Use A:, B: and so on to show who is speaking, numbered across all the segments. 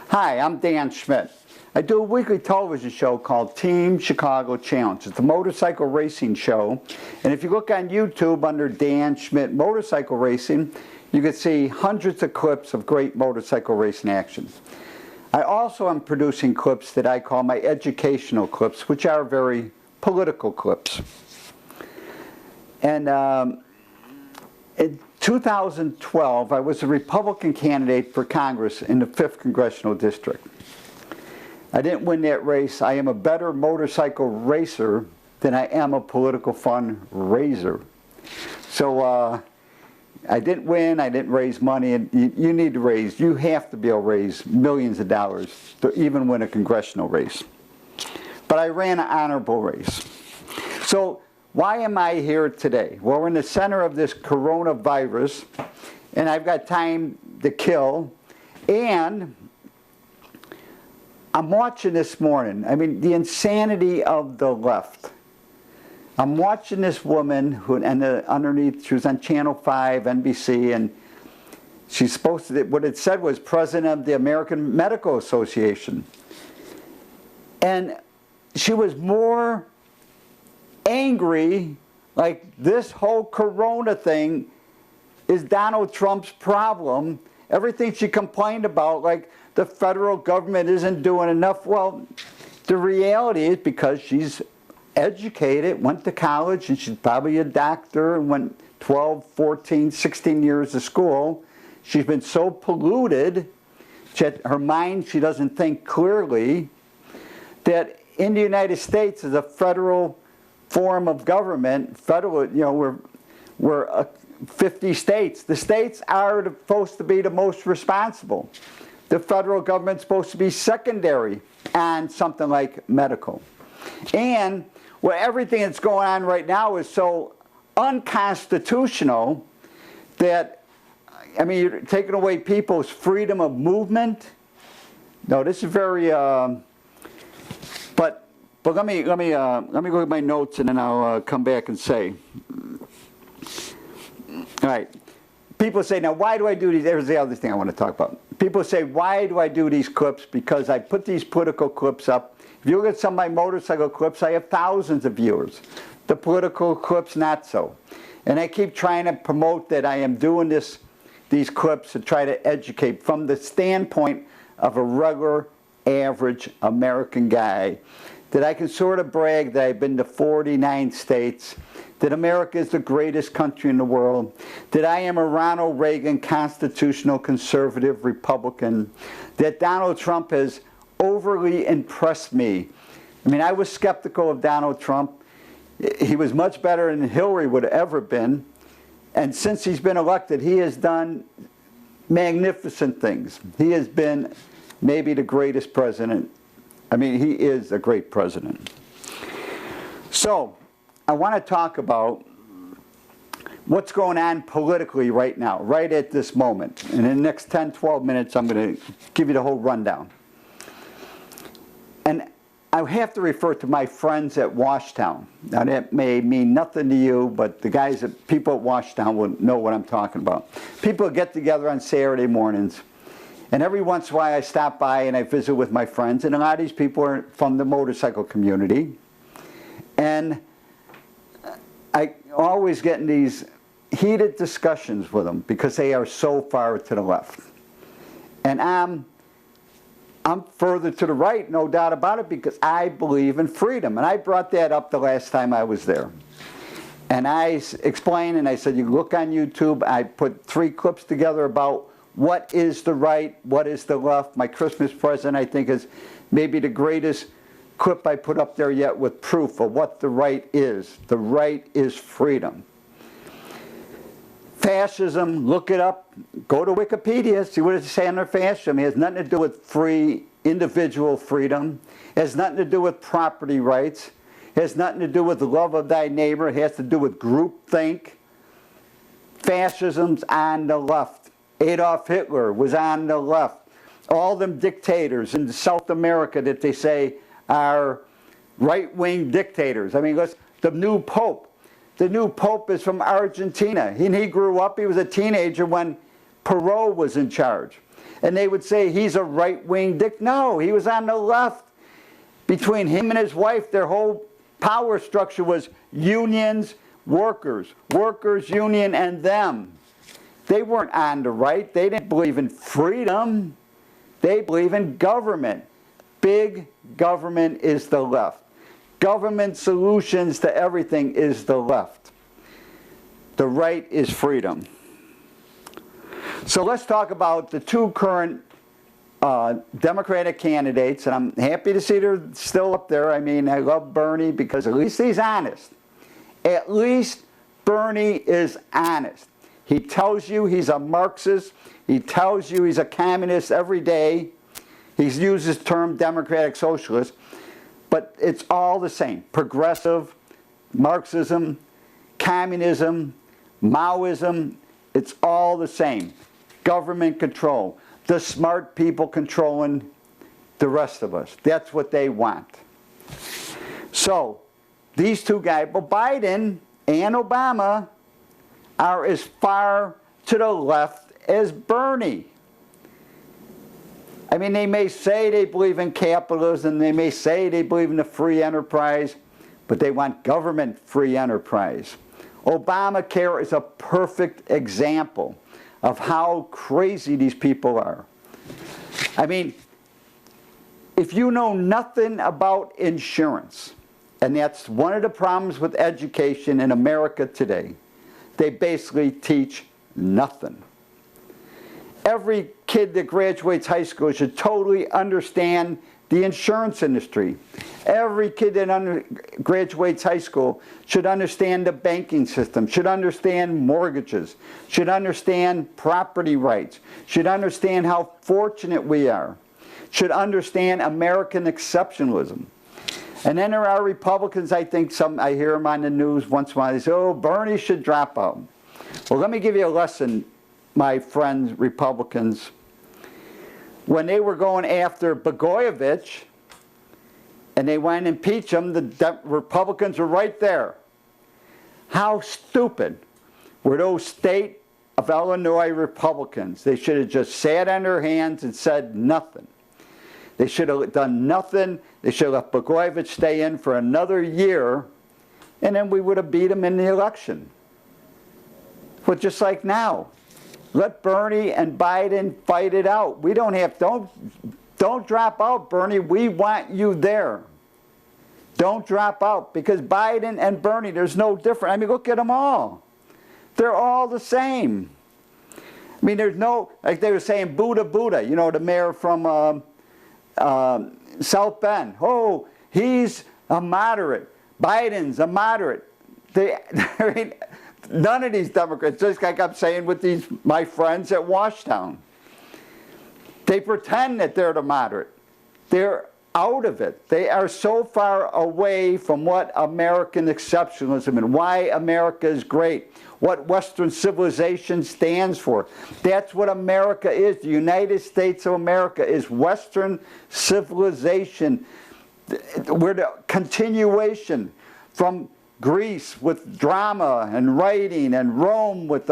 A: Hi, I'm Dan Schmitt. I do a weekly television show called Team Chicago Challenge. It's a motorcycle racing show. And if you look on YouTube under Dan Schmitt Motorcycle Racing, you can see hundreds of clips of great motorcycle racing action. I also am producing clips that I call my educational clips, which are very political clips. And in 2012, I was a Republican candidate for Congress in the 5th Congressional District. I didn't win that race. I am a better motorcycle racer than I am a political fundraiser. So I didn't win, I didn't raise money, and you need to raise, you have to be able to raise millions of dollars to even win a congressional race. But I ran an honorable race. So why am I here today? Well, we're in the center of this coronavirus, and I've got time to kill, and I'm watching this morning. I mean, the insanity of the left. I'm watching this woman who, and underneath, she was on Channel 5, NBC, and she's supposed to, what it said was president of the American Medical Association. And she was more angry, like this whole corona thing is Donald Trump's problem. Everything she complained about, like the federal government isn't doing enough. Well, the reality is because she's educated, went to college, and she's probably a doctor and went 12, 14, 16 years to school. She's been so polluted, her mind, she doesn't think clearly, that in the United States as a federal form of government, federal, you know, we're 50 states. The states are supposed to be the most responsible. The federal government's supposed to be secondary on something like medical. And well, everything that's going on right now is so unconstitutional that, I mean, you're taking away people's freedom of movement. No, this is very, but let me look at my notes and then I'll come back and say. All right. People say, now why do I do these? There's the other thing I want to talk about. People say, why do I do these clips? Because I put these political clips up. If you look at some of my motorcycle clips, I have thousands of viewers. The political clips, not so. And I keep trying to promote that I am doing these clips to try to educate from the standpoint of a regular, average American guy. That I can sort of brag that I've been to 49 states, that America is the greatest country in the world, that I am a Ronald Reagan constitutional conservative Republican, that Donald Trump has overly impressed me. I mean, I was skeptical of Donald Trump. He was much better than Hillary would have ever been. And since he's been elected, he has done magnificent things. He has been maybe the greatest president. I mean, he is a great president. So, I want to talk about what's going on politically right now, right at this moment. And in the next 10, 12 minutes, I'm going to give you the whole rundown. And I have to refer to my friends at Washtown. Now, that may mean nothing to you, but the guys, people at Washtown will know what I'm talking about. People get together on Saturday mornings. And every once in a while I stop by and I visit with my friends, and a lot of these people are from the motorcycle community. And I always get in these heated discussions with them because they are so far to the left. And I'm further to the right, no doubt about it, because I believe in freedom. And I brought that up the last time I was there. And I explained, and I said, you look on YouTube, I put 3 clips together about what is the right, what is the left. My Christmas present, I think, is maybe the greatest clip I put up there yet with proof of what the right is. The right is freedom. Fascism, look it up. Go to Wikipedia, see what it says under fascism. It has nothing to do with free individual freedom. It has nothing to do with property rights. It has nothing to do with the love of thy neighbor. It has to do with groupthink. Fascism's on the left. Adolf Hitler was on the left. All them dictators in South America that they say are right-wing dictators. I mean, the new Pope. The new Pope is from Argentina. He grew up, he was a teenager when Perot was in charge. and they would say he's a right-wing dick. No, he was on the left. Between him and his wife, their whole power structure was unions, workers, union, and them. They weren't on the right. They didn't believe in freedom. They believe in government. Big government is the left. Government solutions to everything is the left. The right is freedom. So let's talk about the two current Democratic candidates, and I'm happy to see they're still up there. I mean, I love Bernie because at least he's honest. At least Bernie is honest. He tells you he's a Marxist. He tells you he's a communist every day. He uses the term democratic socialist. But it's all the same. Progressive, Marxism, communism, Maoism, it's all the same. Government control. The smart people controlling the rest of us. That's what they want. So, these two guys, but Biden and Obama, are as far to the left as Bernie. I mean, they may say they believe in capitalism, they may say they believe in the free enterprise, but they want government free enterprise. Obamacare is a perfect example of how crazy these people are. I mean, if you know nothing about insurance, and that's one of the problems with education in America today, they basically teach nothing. Every kid that graduates high school should totally understand the insurance industry. Every kid that graduates high school should understand the banking system, should understand mortgages, should understand property rights, should understand how fortunate we are, should understand American exceptionalism. And then there are Republicans, I think I hear them on the news once in a while, they say, oh, Bernie should drop out. Well, let me give you a lesson, my friends, Republicans. When they were going after Blagojevich, and they went and impeached him, the Republicans were right there. How stupid were those state of Illinois Republicans? They should have just sat on their hands and said nothing. They should have done nothing. They should have let Blagojevich stay in for another year, and then we would have beat him in the election. But just like now, let Bernie and Biden fight it out. We don't have, don't drop out, Bernie. We want you there. Don't drop out, because Biden and Bernie, there's no difference. I mean, look at them all. They're all the same. I mean, there's no, like they were saying, Buddha, you know, the mayor from South Bend. Oh, he's a moderate. Biden's a moderate. I mean, none of these Democrats, just like I'm saying with my friends at Washtown, they pretend that they're the moderate. They're out of it. They are so far away from what American exceptionalism and why America is great, what Western civilization stands for. That's what America is. The United States of America is Western civilization. We're the continuation from Greece with drama and writing, and Rome with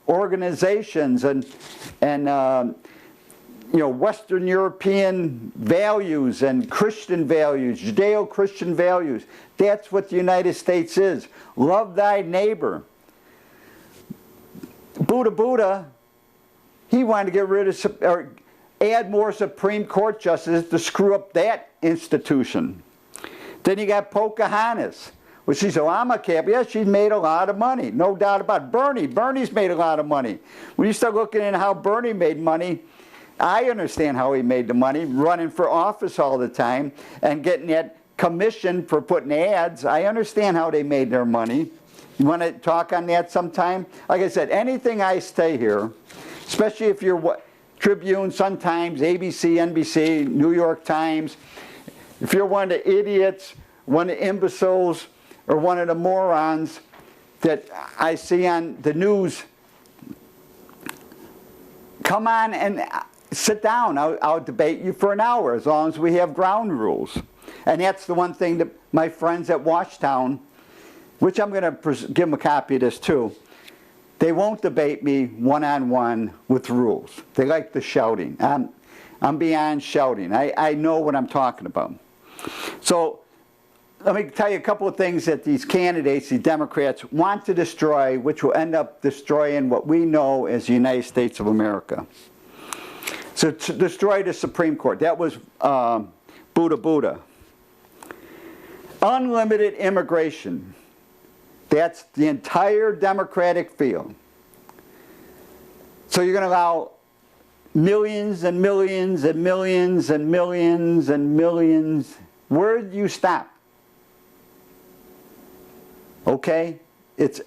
A: organizations and you know, Western European values and Christian values, Judeo-Christian values. That's what the United States is. Love thy neighbor. Buddha, he wanted to get rid of, or add more Supreme Court justices to screw up that institution. Then you got Pocahontas. Well, she said, well, I'm a Catholic. Yeah, she's made a lot of money. No doubt about it. Bernie's made a lot of money. When you start looking at how Bernie made money, I understand how he made the money, running for office all the time and getting that commission for putting ads. I understand how they made their money. You want to talk on that sometime? Like I said, anything I say here, especially if you're Tribune, Sun-Times, ABC, NBC, New York Times, if you're one of the idiots, one of the imbeciles, or one of the morons that I see on the news, come on and sit down. I'll debate you for an hour as long as we have ground rules. And that's the one thing that my friends at Washtown, which I'm going to give them a copy of this too, they won't debate me one-on-one with rules. They like the shouting. I'm beyond shouting. I know what I'm talking about. So let me tell you a couple of things that these candidates, these Democrats, want to destroy, which will end up destroying what we know as the United States of America. So to destroy the Supreme Court. That was Buddha. Unlimited immigration. That's the entire Democratic field. So you're going to allow millions and millions and millions and millions and millions. Where do you stop? Okay? It's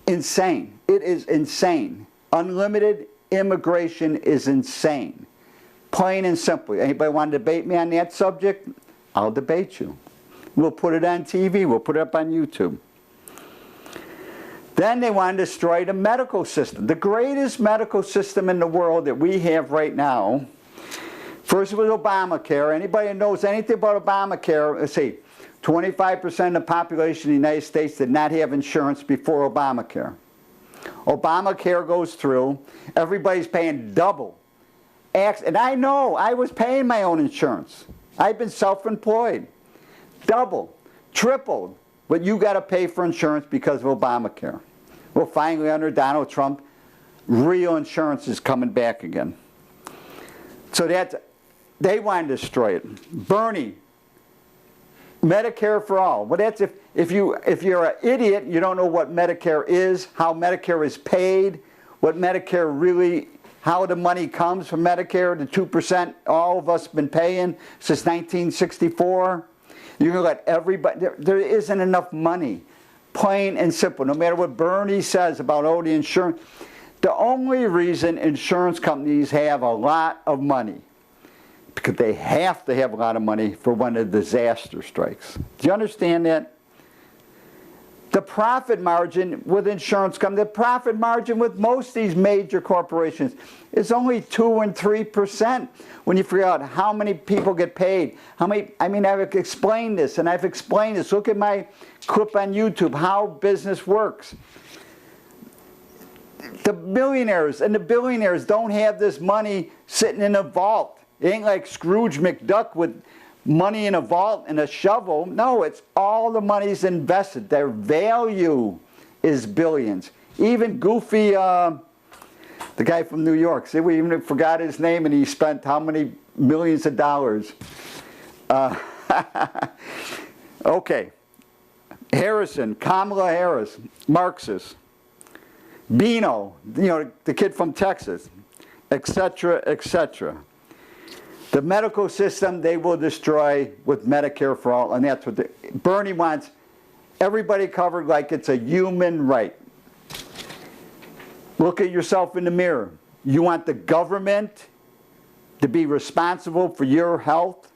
A: insane. It is insane. Unlimited immigration is insane. Plain and simple. Anybody want to debate me on that subject? I'll debate you. We'll put it on TV. We'll put it up on YouTube. Then they want to destroy the medical system. The greatest medical system in the world that we have right now. First it was Obamacare. Anybody who knows anything about Obamacare, let's see, 25% of the population of the United States did not have insurance before Obamacare. Obamacare goes through, everybody's paying double. And I know, I was paying my own insurance. I've been self-employed. Double, tripled what you got to pay for insurance because of Obamacare. Well, finally, under Donald Trump, real insurance is coming back again. So they want to destroy it. Bernie, Medicare for all. Well, that's if you're an idiot, you don't know what Medicare is, how Medicare is paid, what Medicare really, how the money comes from Medicare, the 2% all of us have been paying since 1964. You're going to let everybody, there isn't enough money. Plain and simple. No matter what Bernie says about, oh, the insurance. The only reason insurance companies have a lot of money, because they have to have a lot of money for when a disaster strikes. Do you understand that? The profit margin with insurance companies, the profit margin with most of these major corporations is only 2 and 3% when you figure out how many people get paid. How many, I mean, I've explained this and I've explained this. Look at my clip on YouTube, how business works. The millionaires and the billionaires don't have this money sitting in a vault. It ain't like Scrooge McDuck with money in a vault and a shovel. No, it's all the money's invested. Their value is billions. Even Goofy, the guy from New York, see, we even forgot his name and he spent how many millions of dollars. Okay. Harrison, Kamala Harris, Marxist. Beano, you know, the kid from Texas, etc., etc. The medical system they will destroy with Medicare for all, and that's what Bernie wants. Everybody covered like it's a human right. Look at yourself in the mirror. You want the government to be responsible for your health?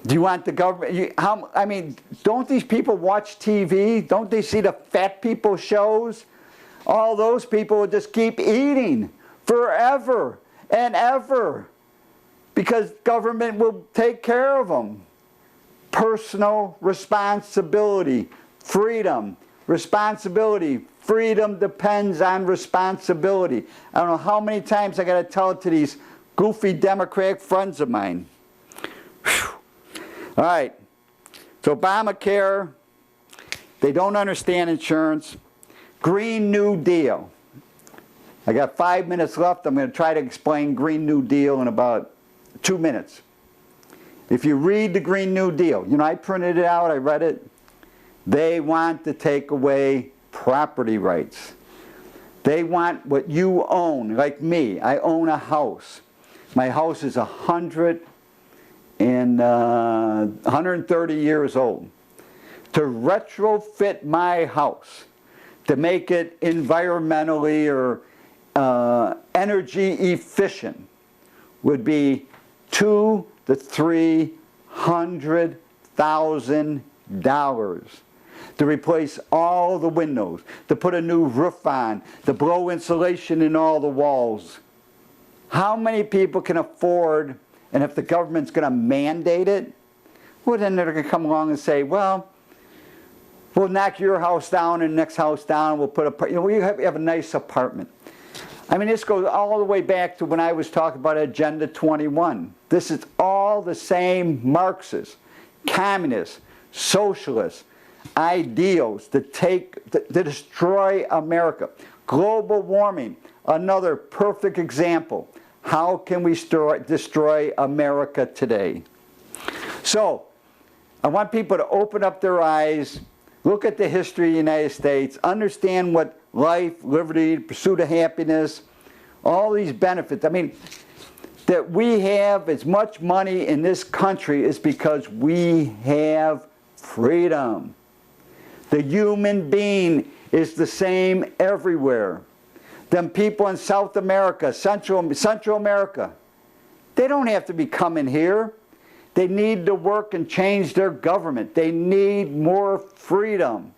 A: Do you want the government? I mean, don't these people watch TV? Don't they see the fat people shows? All those people will just keep eating forever and ever because government will take care of them. Personal responsibility, freedom, responsibility. Freedom depends on responsibility. I don't know how many times I got to tell it to these goofy Democratic friends of mine. Whew. All right, so Obamacare, they don't understand insurance. Green New Deal. I got 5 minutes left. I'm going to try to explain Green New Deal in about 2 minutes. If you read the Green New Deal, you know, I printed it out, I read it. They want to take away property rights. They want what you own, like me. I own a house. My house is 130 years old. To retrofit my house, to make it environmentally or energy efficient, would be $200,000 to $300,000 to replace all the windows, to put a new roof on, to blow insulation in all the walls. How many people can afford? And if the government's going to mandate it, well, then they're going to come along and say, well, We'll knock your house down and the next house down. We'll put a, we have a nice apartment. I mean, this goes all the way back to when I was talking about Agenda 21. This is all the same Marxist, communist, socialist ideals to destroy America. Global warming, another perfect example. How can we destroy America today? So, I want people to open up their eyes, look at the history of the United States, understand what life, liberty, pursuit of happiness, all these benefits. I mean, that we have as much money in this country is because we have freedom. The human being is the same everywhere. Them people in South America, Central America, they don't have to be coming here. They need to work and change their government. They need more freedom.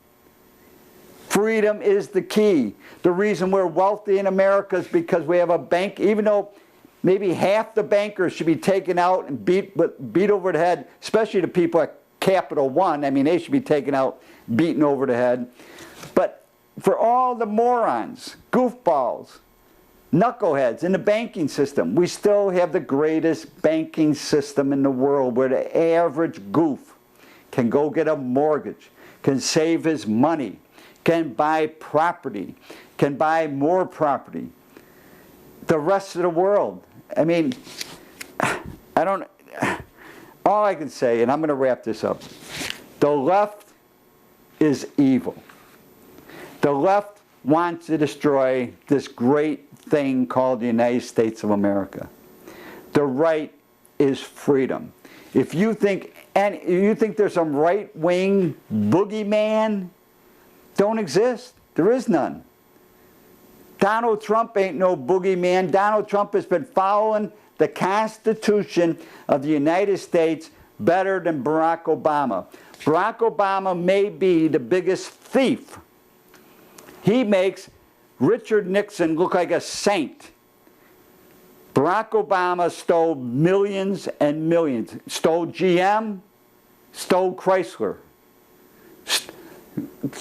A: Freedom is the key. The reason we're wealthy in America is because we have a bank, even though maybe half the bankers should be taken out and beat over the head, especially the people at Capital One. I mean, they should be taken out, beaten over the head. But for all the morons, goofballs, knuckleheads in the banking system, we still have the greatest banking system in the world where the average goof can go get a mortgage, can save his money, can buy property, can buy more property. The rest of the world, I mean, all I can say, and I'm going to wrap this up, the left is evil. The left wants to destroy this great thing called the United States of America. The right is freedom. If you think there's some right-wing boogeyman, don't exist. There is none. Donald Trump ain't no boogeyman. Donald Trump has been following the Constitution of the United States better than Barack Obama. Barack Obama may be the biggest thief. He makes Richard Nixon look like a saint. Barack Obama stole millions and millions. Stole GM, stole Chrysler.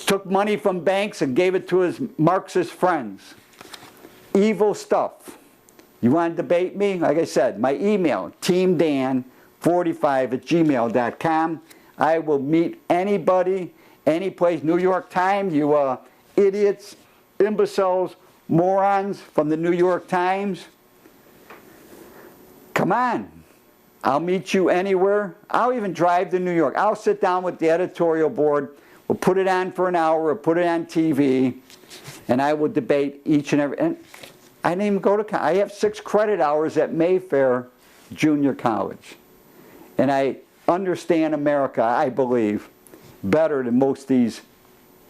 A: Took money from banks and gave it to his Marxist friends. Evil stuff. You want to debate me? Like I said, my email, teamdan45@gmail.com. I will meet anybody, any place. New York Times, you idiots, imbeciles, morons from the New York Times. Come on. I'll meet you anywhere. I'll even drive to New York. I'll sit down with the editorial board. We'll put it on for an hour. We'll put it on TV. And I will debate each and every... And I didn't even go to college. I have 6 credit hours at Mayfair Junior College. And I understand America, I believe, better than most of these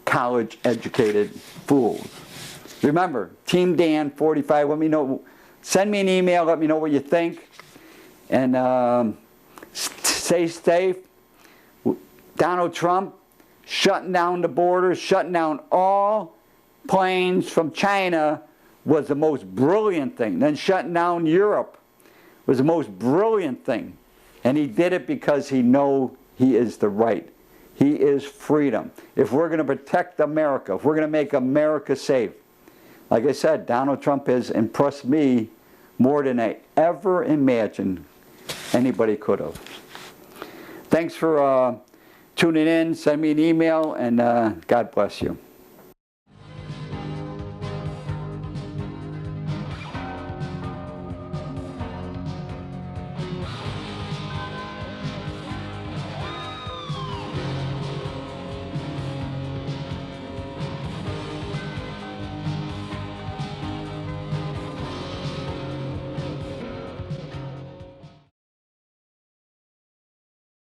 A: college-educated fools. Remember, Team Dan 45, let me know. Send me an email, let me know what you think. And stay safe. Donald Trump shutting down the borders, shutting down all planes from China was the most brilliant thing. Then shutting down Europe was the most brilliant thing. And he did it because he knows he is the right. He is freedom. If we're going to protect America, if we're going to make America safe, like I said, Donald Trump has impressed me more than I ever imagined anybody could have. Thanks for tuning in. Send me an email, and God bless you.